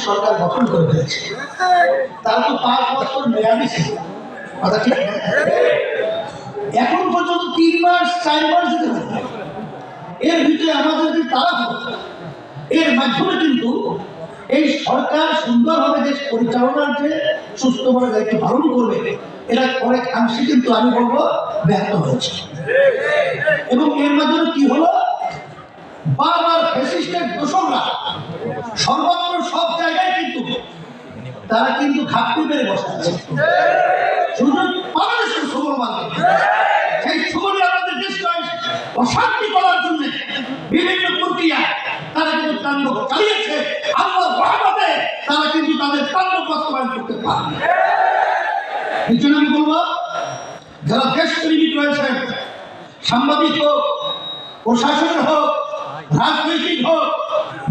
সরকার গঠন করে ফেলেছে। তার তো 5 বছর মেয়াদি ছিল, কথা ঠিক না? এখন পর্যন্ত 3 মাস 4 মাস যেতে হবে। এর ভিতরে আমাদের যে তারা এর মাধ্যমে কিন্তু এই সরকার সুন্দরভাবে দেশ পরিচালনার যে সুস্থভাবে দায়িত্ব পালন করবে, এরা অনেক অংশে কিন্তু আমি বলবো ব্যর্থ হয়েছে। এবং এর মাধ্যমে কি হলো, বারবার ফ্যাসিস্টের দোসররা সর্বত্র সব জায়গায় কিন্তু তারা কিন্তু ঘাটতি মেরে বসে আছে। সুযোগ বাংলাদেশের সুবল মানে সেই সুবলে আমাদের দেশকে অশান্তি করার জন্য বিভিন্ন প্রক্রিয়া তারা কিন্তু তাণ্ডব চালিয়েছে। আল্লাহর রহমতে তারা কিন্তু তাদের তাণ্ডব বাস্তবায়ন করতে পারে। এই জন্য আমি বলবো, যারা দেশপ্রেমিক রয়েছেন, সাংবাদিক হোক, প্রশাসনের হোক, রাজনৈতিক হোক,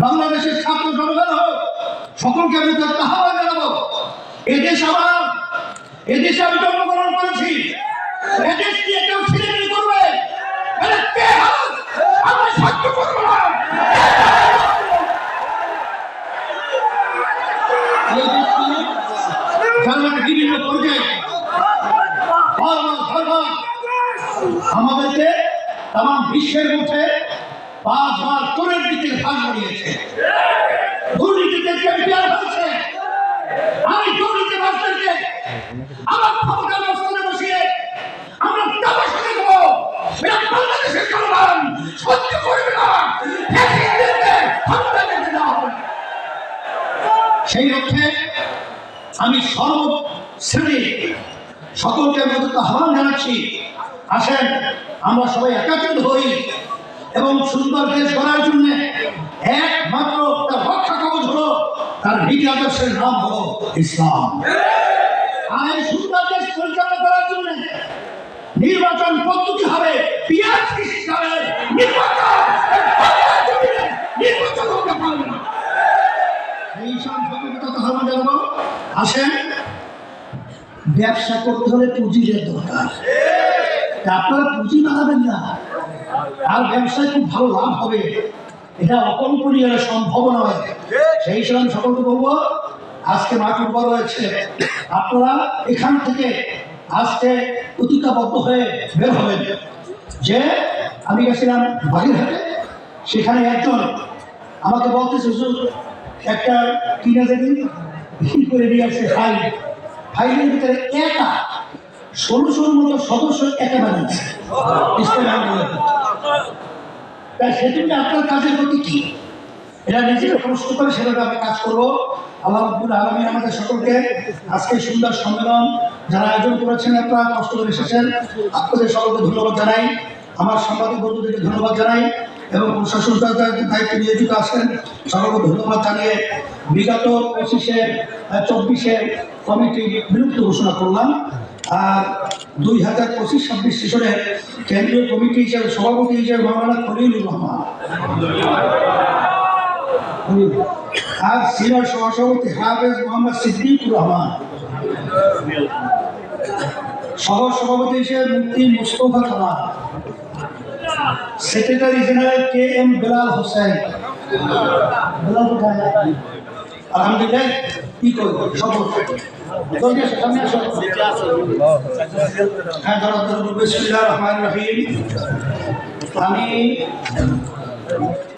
বাংলাদেশের ছাত্র জনগণ হোক, সকলকে আমি তার আহ্বান জানাবো, এদেশ আমার, এদেশে আমি জন্মগ্রহণ করেছি, এদেশ নিয়ে কেউ ছিনিমিনি করবে, আমরা সহ্য করবো না। বিভিন্ন পর্যায়ে আমাদেরকে তাম বিশ্বের মধ্যে 5 বার চোরের দিকে ভাগ বাড়িয়েছে, দুর্নীতিতে চ্যাম্পিয়ন হয়েছে। আমি দুর্নীতিবাজদেরকে আমার ক্ষমতার অবস্থানে বসিয়ে আমরা তামাশা দেখবো, এটা বাংলাদেশের জনগণ সহ্য করবে না। সেই লক্ষ্যে আমি সর্বশ্রেণী সকলকে আহ্বান জানাচ্ছি, আসেন আমরা সবাই একাত্রিত হই এবং সুন্দর দেশ গড়ার জন্য একমাত্র তার রক্ষা কবচ হলো তার নীতি আদর্শের নাম হলো ইসলাম। আর এই সুন্দর দেশ পরিচালনা করার জন্য নির্বাচন পদ্ধতি হবে পিয়াজ হিসাবে নির্বাচন হতে পারবে না। এই আহ্বান জানাবো, আসেন ব্যবসা করতে হলে পুঁজির দরকার, আপনারা পুঁজি বাড়াবেন না, আর ব্যবসায় খুব ভালো লাভ হবে, এটা অকল্পনীয়, সম্ভব নয়। সেই হিসাবে আমি সকলকে বলবো, আজকে মাঠের বড় হয়েছে, আপনারা এখান থেকে আজকে প্রতিজ্ঞাবদ্ধ হয়ে বের হবেন। যে আমি গেছিলাম বাগেরহাটে, সেখানে একজন আমাকে বলতেছে একটা কিনে দেবেন করে নিয়ে আসছে ফাইলের ভিতরে একা 1600 মতো সদস্য একা বানিয়েছে। তাই সেজন্য আপনার কাজের গতি কি, এটা নিজেকে প্রশ্ন করে সেভাবে আমি কাজ করবো। আল্লাহ রাব্বুল আলামিন আমাদের সকলকে আজকে সুন্দর সম্মেলন যারা আয়োজন করেছেন, আপনারা কষ্ট করে এসেছেন, আপনাদের সকলকে ধন্যবাদ জানাই। আমার সাংবাদিক বন্ধুদেরকে ধন্যবাদ জানাই এবং প্রশাসন দায়িত্বে নিয়োজিত আছেন সকলকে ধন্যবাদ জানিয়ে বিগত 25-24 কমিটি বিলুপ্ত ঘোষণা করলাম। আর 2025-26 সেশনের কেন্দ্রীয় কমিটি হিসেবে সভাপতি হিসেবে মাওলানা খলিলুর রহমান, আর সিনিয়র সহসভাপতি হাফেজ মোহাম্মদ সিদ্দিকুর রহমান, সহ সভাপতি হিসেবে Mufti Mustafa Kamal, secretary general KM Belal Hossain. আলহামদুলিল্লাহ, কি করবো সকল আমি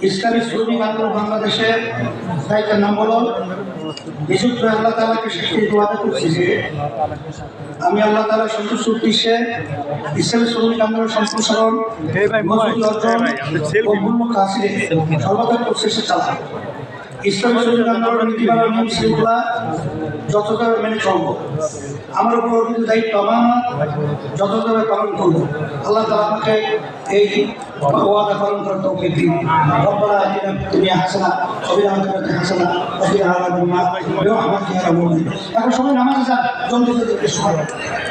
ইসলামী শ্রমিক আন্দোলন বাংলাদেশের দায়িত্বের নাম হল নিযুক্ত আল্লাহ তাআলাকে শেষে দোয়া করছি যে আমি আল্লাহ তাআলার সন্তুষ্ট উদ্দেশ্যে ইসলামী শ্রমিক আন্দোলন সম্প্রসারণ অর্জন ও মূল্য কাছে সর্বদা প্রচেষ্টা চালাব। ইসলামী শ্রমিক আন্দোলনের নীতিমালা নিয়ম শৃঙ্খলা যথাযথভাবে মেনে চলব। আমার উপর অর্পিত দায়িত্ব আমানত যথাযথভাবে পালন করব। আল্লাহ তাআলা আমাকে এই ওয়াদা পালন করার তৌফিক দিন। রব্বানা আতিনা ফিদ দুনিয়া হাসানাহ ওয়া ফিল আখিরাতি হাসানাহ ওয়া কিনা আযাবান নার বিরহমাতিকা ইয়া রাব্বাল আলামিন। এখন সবাই নামাজে যান, জলদি জলদি